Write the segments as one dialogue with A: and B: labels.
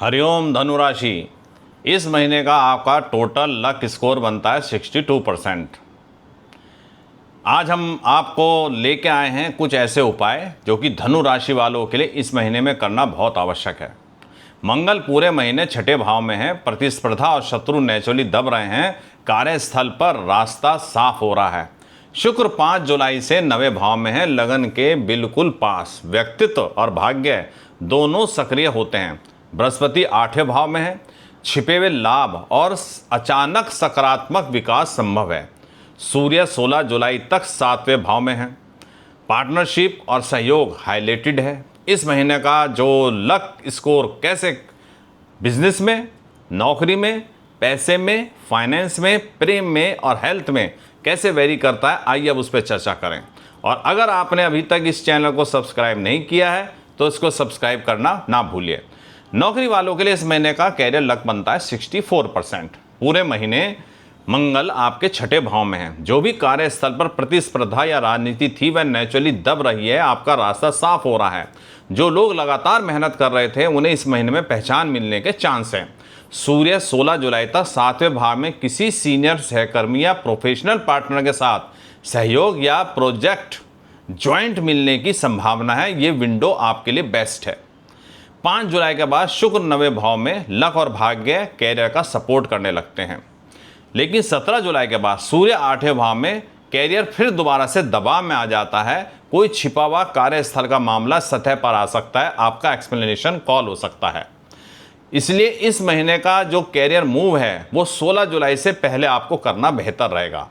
A: हरिओम धनुराशि, इस महीने का आपका टोटल लक स्कोर बनता है 62%। आज हम आपको लेके आए हैं कुछ ऐसे उपाय जो कि धनु राशि वालों के लिए इस महीने में करना बहुत आवश्यक है। मंगल पूरे महीने छठे भाव में है, प्रतिस्पर्धा और शत्रु नेचुरली दब रहे हैं, कार्यस्थल पर रास्ता साफ हो रहा है। शुक्र 5 जुलाई से 9वें भाव में है, लगन के बिल्कुल पास, व्यक्तित्व और भाग्य दोनों सक्रिय होते हैं। बृहस्पति 8वें भाव में है, छिपे हुए लाभ और अचानक सकारात्मक विकास संभव है। सूर्य 16 जुलाई तक 7वें भाव में है। पार्टनरशिप और सहयोग हाईलाइटेड है। इस महीने का जो लक स्कोर कैसे बिजनेस में, नौकरी में, पैसे में, फाइनेंस में, प्रेम में और हेल्थ में कैसे वेरी करता है, आइए अब उस पर चर्चा करें। और अगर आपने अभी तक इस चैनल को सब्सक्राइब नहीं किया है तो इसको सब्सक्राइब करना ना भूलिए। नौकरी वालों के लिए इस महीने का कैरियर लक बनता है 64%। पूरे महीने मंगल आपके छठे भाव में है। जो भी कार्यस्थल पर प्रतिस्पर्धा या राजनीति थी वह नेचुरली दब रही है, आपका रास्ता साफ हो रहा है। जो लोग लगातार मेहनत कर रहे थे उन्हें इस महीने में पहचान मिलने के चांस हैं। सूर्य 16 जुलाई तक 7वें भाव में किसी सीनियर सहकर्मी या प्रोफेशनल पार्टनर के साथ सहयोग या प्रोजेक्ट ज्वाइंट मिलने की संभावना है। ये विंडो आपके लिए बेस्ट है। 5 जुलाई के बाद शुक्र 9वें भाव में लक और भाग्य कैरियर का सपोर्ट करने लगते हैं, लेकिन 17 जुलाई के बाद सूर्य 8वें भाव में कैरियर फिर दोबारा से दबाव में आ जाता है। कोई छिपा हुआ कार्यस्थल का मामला सतह पर आ सकता है, आपका एक्सप्लेनेशन कॉल हो सकता है। इसलिए इस महीने का जो कैरियर मूव है वो 16 जुलाई से पहले आपको करना बेहतर रहेगा।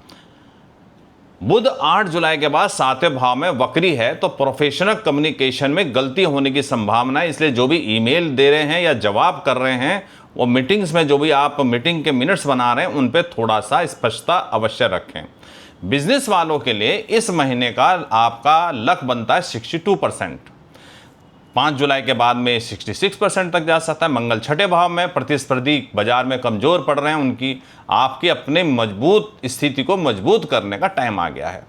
A: बुध 8 जुलाई के बाद 7वें भाव में वक्री है, तो प्रोफेशनल कम्युनिकेशन में गलती होने की संभावना है। इसलिए जो भी ईमेल दे रहे हैं या जवाब कर रहे हैं, वो मीटिंग्स में जो भी आप मीटिंग के मिनट्स बना रहे हैं उन पे थोड़ा सा स्पष्टता अवश्य रखें। बिजनेस वालों के लिए इस महीने का आपका लक बनता है 62%। 5 जुलाई के बाद में 66% तक जा सकता है। मंगल छठे भाव में, प्रतिस्पर्धी बाजार में कमजोर पड़ रहे हैं, उनकी आपकी अपने मजबूत स्थिति को मजबूत करने का टाइम आ गया है।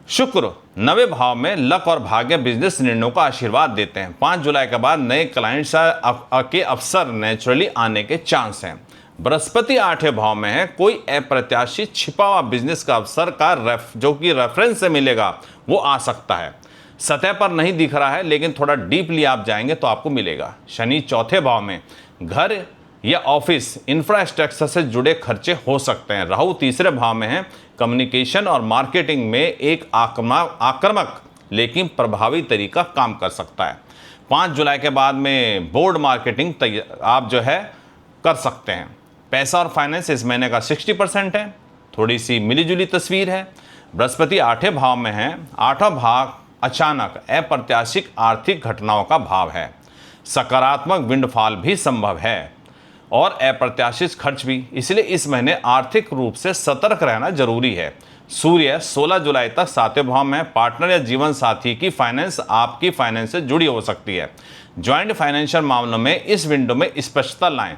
A: शुक्र 9वें भाव में लक और भाग्य बिजनेस निर्णयों का आशीर्वाद देते हैं। 5 जुलाई के बाद नए क्लाइंट्स के अवसर नेचुरली आने के चांस हैं। बृहस्पति 8वें भाव में है, कोई अप्रत्याशित छिपा हुआ बिजनेस का अवसर का जो कि रेफरेंस से मिलेगा वो आ सकता है। सतह पर नहीं दिख रहा है, लेकिन थोड़ा डीपली आप जाएंगे तो आपको मिलेगा। शनि 4थे भाव में, घर या ऑफिस इंफ्रास्ट्रक्चर से जुड़े खर्चे हो सकते हैं। राहु 3रे भाव में है, कम्युनिकेशन और मार्केटिंग में एक आक्रामक लेकिन प्रभावी तरीका काम कर सकता है। 5 जुलाई के बाद में बोर्ड मार्केटिंग आप जो है कर सकते हैं। पैसा और फाइनेंस इस महीने का 60% है। थोड़ी सी मिलीजुली तस्वीर है। बृहस्पति 8वें भाव में है। 8वां भाव अचानक अप्रत्याशित आर्थिक घटनाओं का भाव है। सकारात्मक विंडफॉल भी संभव है और अप्रत्याशित खर्च भी। इसलिए इस महीने आर्थिक रूप से सतर्क रहना जरूरी है। सूर्य 16 जुलाई तक 7वें भाव में, पार्टनर या जीवन साथी की फाइनेंस आपकी फाइनेंस से जुड़ी हो सकती है। ज्वाइंट फाइनेंशियल मामलों में इस विंडो में स्पष्टता लाएं।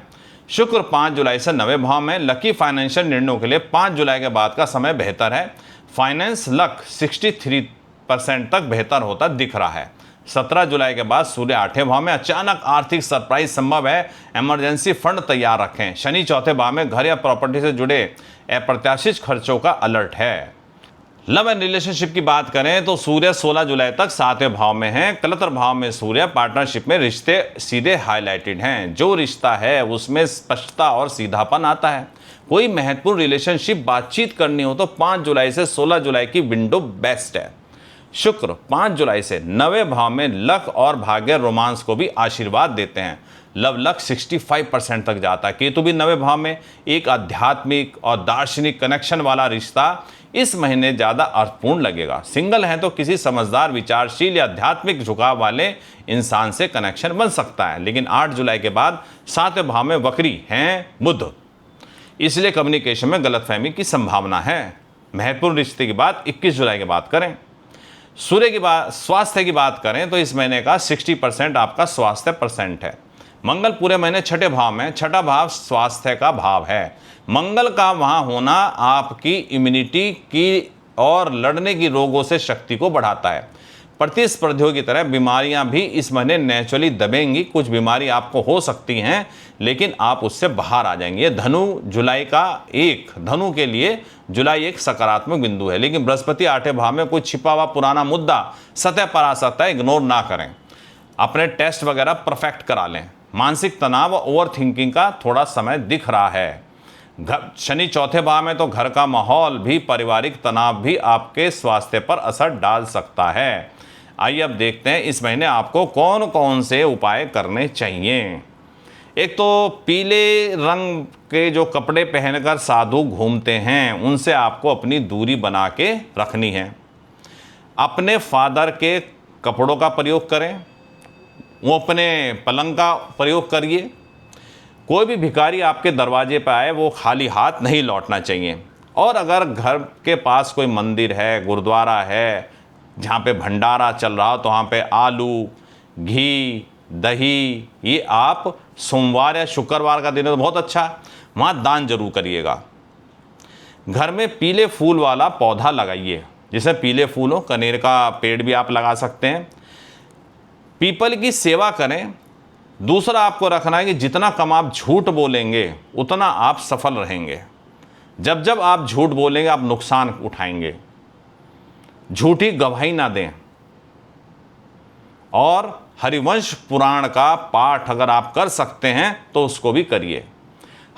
A: शुक्र 5 जुलाई से 9वें भाव में, लकी फाइनेंशियल निर्णयों के लिए 5 जुलाई के बाद का समय बेहतर है। फाइनेंस लक 63% तक बेहतर होता दिख रहा है। 17 जुलाई के बाद सूर्य 8वें भाव में, अचानक आर्थिक सरप्राइज संभव है। इमरजेंसी फंड तैयार रखें। शनि 4थे भाव में, घर या प्रॉपर्टी से जुड़े अप्रत्याशित खर्चों का अलर्ट है। लव एंड रिलेशनशिप की बात करें तो सूर्य 16 जुलाई तक 7वें भाव में है। कलत्र भाव में सूर्य, पार्टनरशिप में रिश्ते सीधे हाईलाइटेड हैं। जो रिश्ता है उसमें स्पष्टता और सीधापन आता है। कोई महत्वपूर्ण रिलेशनशिप बातचीत करनी हो तो 5 जुलाई से 16 जुलाई की विंडो बेस्ट है। शुक्र 5 जुलाई से 9वें भाव में लक और भाग्य रोमांस को भी आशीर्वाद देते हैं। लव लक 65% तक जाता है। केतु भी 9वें भाव में, एक आध्यात्मिक और दार्शनिक कनेक्शन वाला रिश्ता इस महीने ज़्यादा अर्थपूर्ण लगेगा। सिंगल हैं तो किसी समझदार, विचारशील या आध्यात्मिक झुकाव वाले इंसान से कनेक्शन बन सकता है। लेकिन 8 जुलाई के बाद 7वें भाव में वक्री हैं बुध, इसलिए कम्युनिकेशन में गलतफहमी की संभावना है। महत्वपूर्ण रिश्ते की बात 21 जुलाई के बाद करें। सूर्य की बात, स्वास्थ्य की बात करें तो इस महीने का 60% आपका स्वास्थ्य परसेंट है। मंगल पूरे महीने छठे भाव में, छठा भाव स्वास्थ्य का भाव है। मंगल का वहां होना आपकी इम्यूनिटी की और लड़ने की रोगों से शक्ति को बढ़ाता है। प्रतिस्पर्धियों की तरह बीमारियां भी इस महीने नेचुरली दबेंगी। कुछ बीमारी आपको हो सकती हैं, लेकिन आप उससे बाहर आ जाएंगे। धनु के लिए जुलाई एक सकारात्मक बिंदु है, लेकिन बृहस्पति 8वें भाव में कोई छिपा हुआ पुराना मुद्दा सतह पर आ सकता है, इग्नोर ना करें। अपने टेस्ट वगैरह परफेक्ट करा लें। मानसिक तनाव और ओवर थिंकिंग का थोड़ा समय दिख रहा है। शनि 4थे भाव में तो घर का माहौल भी, पारिवारिक तनाव भी आपके स्वास्थ्य पर असर डाल सकता है। आइए अब देखते हैं इस महीने आपको कौन कौन से उपाय करने चाहिए। एक तो पीले रंग के जो कपड़े पहनकर साधु घूमते हैं, उनसे आपको अपनी दूरी बना के रखनी है। अपने फादर के कपड़ों का प्रयोग करें, वो अपने पलंग का प्रयोग करिए। कोई भी भिखारी आपके दरवाजे पर आए, वो खाली हाथ नहीं लौटना चाहिए। और अगर घर के पास कोई मंदिर है, गुरुद्वारा है, जहाँ पे भंडारा चल रहा हो, तो वहाँ पे आलू, घी, दही, ये आप सोमवार या शुक्रवार का दिन है तो बहुत अच्छा, वहाँ दान जरूर करिएगा। घर में पीले फूल वाला पौधा लगाइए, जिसे पीले फूल हो। कनेर का पेड़ भी आप लगा सकते हैं। पीपल की सेवा करें। दूसरा आपको रखना है कि जितना कम आप झूठ बोलेंगे, उतना आप सफल रहेंगे। जब जब आप झूठ बोलेंगे, आप नुकसान उठाएंगे। झूठी गवाही ना दें। और हरिवंश पुराण का पाठ अगर आप कर सकते हैं तो उसको भी करिए।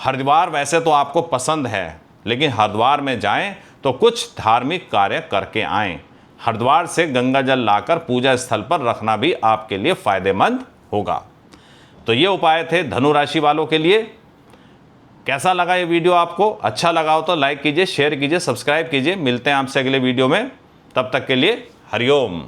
A: हरिद्वार वैसे तो आपको पसंद है, लेकिन हरिद्वार में जाएं तो कुछ धार्मिक कार्य करके आएं। हरिद्वार से गंगा जल लाकर पूजा स्थल पर रखना भी आपके लिए फायदेमंद होगा। तो ये उपाय थे धनु राशि वालों के लिए। कैसा लगा ये वीडियो आपको? अच्छा लगा हो तो लाइक कीजिए, शेयर कीजिए, सब्सक्राइब कीजिए। मिलते हैं आपसे अगले वीडियो में। तब तक के लिए हरिओम।